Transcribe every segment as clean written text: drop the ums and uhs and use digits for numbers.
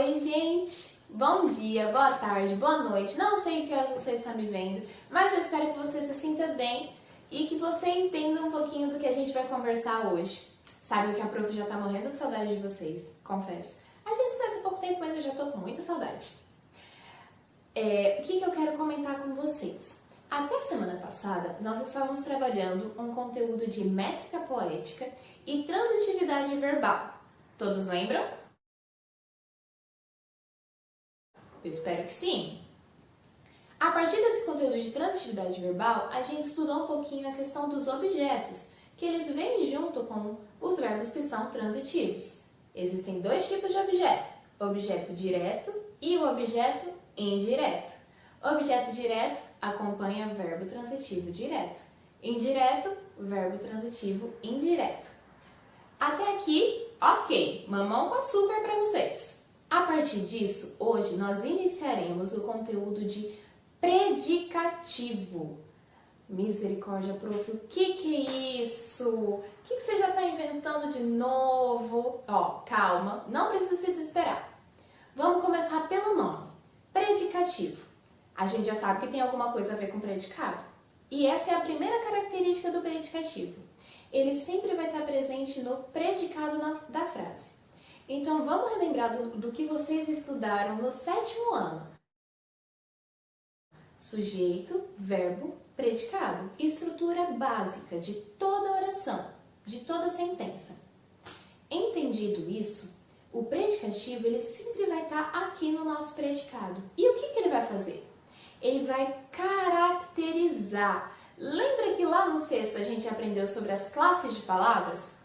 Oi, gente! Bom dia, boa tarde, boa noite. Não sei que horas você está me vendo, mas eu espero que você se sinta bem e que você entenda um pouquinho do que a gente vai conversar hoje. Sabe que a prof já tá morrendo de saudade de vocês, confesso. A gente se conhece há pouco tempo, mas eu já tô com muita saudade. O que eu quero comentar com vocês? Até a semana passada, nós estávamos trabalhando um conteúdo de métrica poética e transitividade verbal. Todos lembram? Eu espero que sim. A partir desse conteúdo de transitividade verbal, a gente estudou um pouquinho a questão dos objetos, que eles vêm junto com os verbos que são transitivos. Existem dois tipos de objeto, o objeto direto e o objeto indireto. O objeto direto acompanha o verbo transitivo direto. Indireto, verbo transitivo indireto. Até aqui, ok, mamão com açúcar para vocês. A partir disso, hoje nós iniciaremos o conteúdo de predicativo. Misericórdia, prof, o que é isso? O que você já está inventando de novo? Calma, não precisa se desesperar. Vamos começar pelo nome, predicativo. A gente já sabe que tem alguma coisa a ver com predicado. E essa é a primeira característica do predicativo. Ele sempre vai estar presente no predicado da frase. Então, vamos relembrar do que vocês estudaram no 7º ano. Sujeito, verbo, predicado. Estrutura básica de toda oração, de toda sentença. Entendido isso, o predicativo ele sempre vai estar aqui no nosso predicado. E o que ele vai fazer? Ele vai caracterizar. Lembra que lá no 6º a gente aprendeu sobre as classes de palavras?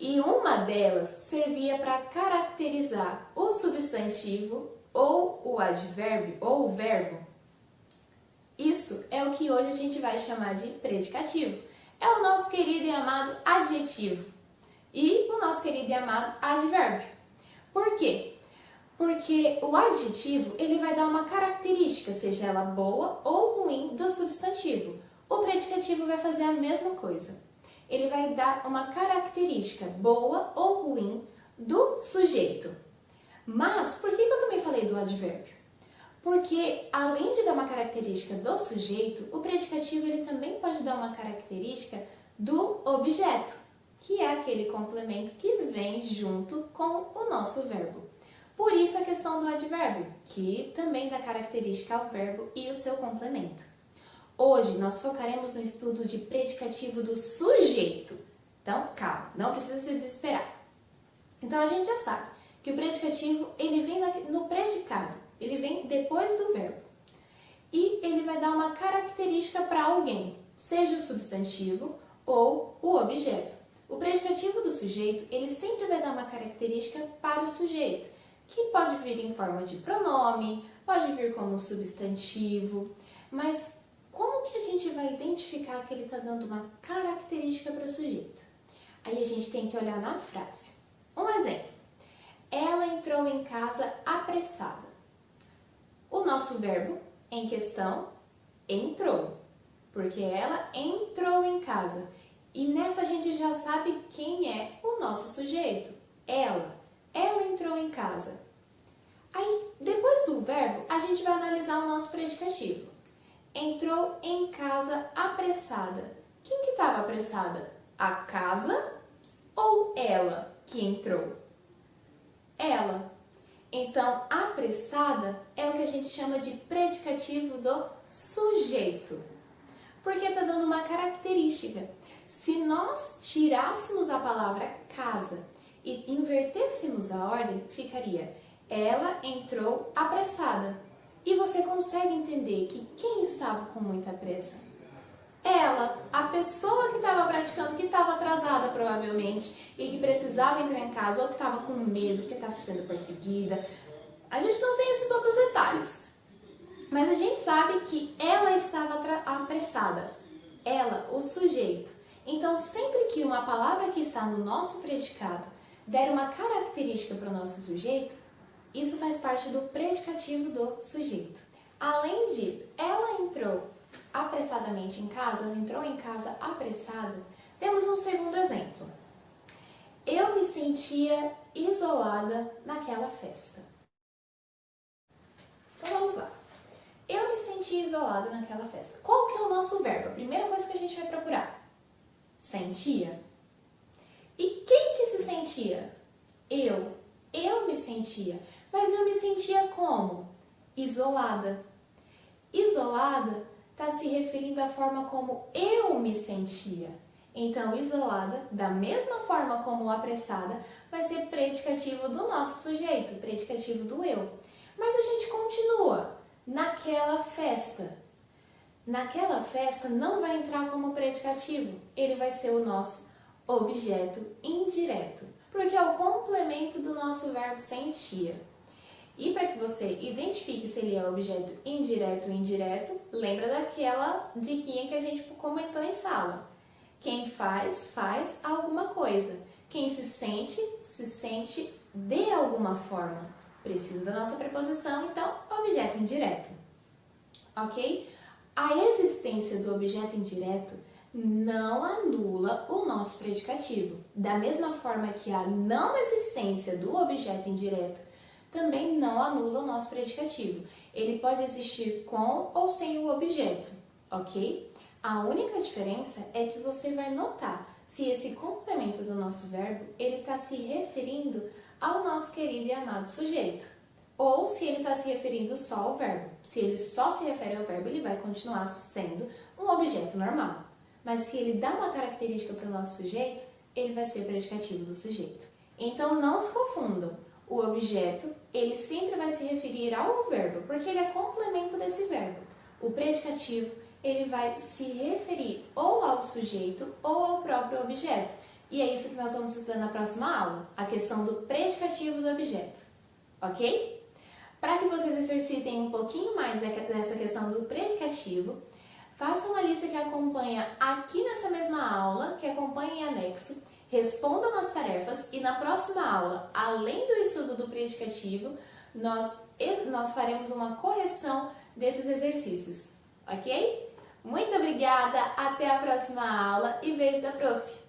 E uma delas servia para caracterizar o substantivo ou o advérbio ou o verbo. Isso é o que hoje a gente vai chamar de predicativo. É o nosso querido e amado adjetivo e o nosso querido e amado advérbio. Por quê? Porque o adjetivo ele vai dar uma característica, seja ela boa ou ruim, do substantivo. O predicativo vai fazer a mesma coisa. Ele vai dar uma característica boa ou ruim do sujeito. Mas, por que eu também falei do advérbio? Porque, além de dar uma característica do sujeito, o predicativo ele também pode dar uma característica do objeto, que é aquele complemento que vem junto com o nosso verbo. Por isso a questão do advérbio, que também dá característica ao verbo e o seu complemento. Hoje nós focaremos no estudo de predicativo do sujeito. Então, calma, não precisa se desesperar. Então, a gente já sabe que o predicativo ele vem no predicado, ele vem depois do verbo. E ele vai dar uma característica para alguém, seja o substantivo ou o objeto. O predicativo do sujeito, ele sempre vai dar uma característica para o sujeito, que pode vir em forma de pronome, pode vir como substantivo, mas como que a gente vai identificar que ele está dando uma característica para o sujeito? Aí a gente tem que olhar na frase. Um exemplo. Ela entrou em casa apressada. O nosso verbo em questão, entrou. Porque ela entrou em casa. E nessa a gente já sabe quem é o nosso sujeito. Ela. Ela entrou em casa. Aí, depois do verbo, a gente vai analisar o nosso predicativo. Entrou em casa apressada. Quem que estava apressada? A casa ou ela que entrou? Ela. Então, apressada é o que a gente chama de predicativo do sujeito. Porque está dando uma característica. Se nós tirássemos a palavra casa e invertêssemos a ordem, ficaria ela entrou apressada. E você consegue entender que quem estava com muita pressa? Ela, a pessoa que estava praticando, que estava atrasada provavelmente e que precisava entrar em casa ou que estava com medo, que estava sendo perseguida. A gente não tem esses outros detalhes, mas a gente sabe que ela estava apressada. Ela, o sujeito. Então, sempre que uma palavra que está no nosso predicado der uma característica para o nosso sujeito, isso faz parte do predicativo do sujeito. Além de ela entrou apressadamente em casa, ela entrou em casa apressada, temos um segundo exemplo. Eu me sentia isolada naquela festa. vamos lá. Eu me senti isolada naquela festa. Qual que é o nosso verbo? A primeira coisa que a gente vai procurar. Sentia. E quem que se sentia? Eu. Eu me sentia. Mas eu me sentia como? Isolada. Isolada está se referindo à forma como eu me sentia. Então, isolada, da mesma forma como apressada, vai ser predicativo do nosso sujeito, predicativo do eu. Mas a gente continua. Naquela festa. Naquela festa não vai entrar como predicativo, ele vai ser o nosso objeto indireto, porque é o complemento do nosso verbo sentia. E para que você identifique se ele é objeto indireto ou indireto, lembra daquela diquinha que a gente comentou em sala. Quem faz, faz alguma coisa. Quem se sente de alguma forma. Precisa da nossa preposição, então, objeto indireto. Ok? A existência do objeto indireto não anula o nosso predicativo. Da mesma forma que a não existência do objeto indireto também não anula o nosso predicativo. Ele pode existir com ou sem o objeto, ok? A única diferença é que você vai notar se esse complemento do nosso verbo ele está se referindo ao nosso querido e amado sujeito. Ou se ele está se referindo só ao verbo. Se ele só se refere ao verbo, ele vai continuar sendo um objeto normal. Mas se ele dá uma característica para o nosso sujeito, ele vai ser predicativo do sujeito. Então não se confundam. O objeto, ele sempre vai se referir ao verbo, porque ele é complemento desse verbo. O predicativo, ele vai se referir ou ao sujeito ou ao próprio objeto. E é isso que nós vamos estudar na próxima aula, a questão do predicativo do objeto. Ok? Para que vocês exercitem um pouquinho mais dessa questão do predicativo, façam a lista que acompanha aqui nessa mesma aula, que acompanha em anexo, respondam as tarefas e na próxima aula, além do estudo do predicativo, nós faremos uma correção desses exercícios, ok? Muito obrigada, até a próxima aula e beijo da prof!